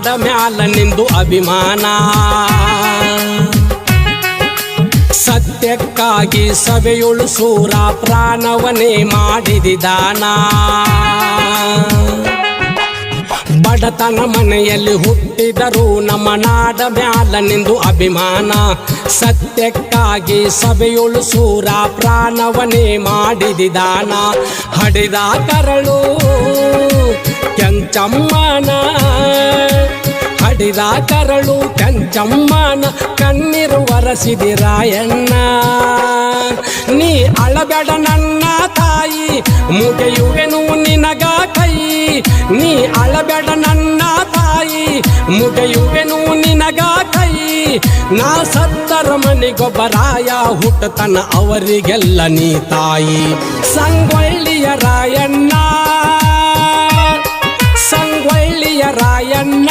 ನಾಡ ಮ್ಯಾಲ ನಿಂದು ಅಭಿಮಾನ ಸತ್ಯಕ್ಕಾಗಿ ಸಭೆಯುಳು ಸೂರ ಪ್ರಾಣವನೇ ಮಾಡಿದಿದಾನ ಬಡತನ ಮನೆಯಲ್ಲಿ ಹುಟ್ಟಿದರು ನಮ್ಮ ನಾಡ ಮ್ಯಾಲ ನಿಂದು ಅಭಿಮಾನ ಸತ್ಯಕ್ಕಾಗಿ ಸಭೆಯುಳು ಸೂರ ಪ್ರಾಣವನೇ ಮಾಡಿದಿದಾನ ಹಡಿದ ಕರಳು ಕೆಂಚಮ್ಮನ ಹಡಿದ ಕರಳು ಕೆಂಚಮ್ಮನ ಕಣ್ಣೀರು ಒರೆಸಿದಿರಾಯಣ್ಣ ನೀ ಅಳಬೇಡ ನನ್ನ ತಾಯಿ ಮುಗಿಯುವೆನು ನಿನಗ ಕೈ ನೀ ಅಳಬೇಡ ನನ್ನ ತಾಯಿ ಮುಗಿಯುವೆನು ನಿನಗ ಕೈ ನಾ ಸತ್ತರ ಮನೆಗೊಬ್ಬರಾಯ ಹುಟ್ಟತನ ಅವರಿಗೆಲ್ಲ ನೀ ತಾಯಿ ಸಂಗೊಳ್ಳಿಯ ರಾಯಣ್ಣ ಸಂಗೊಳ್ಳಿಯ ರಾಯಣ್ಣ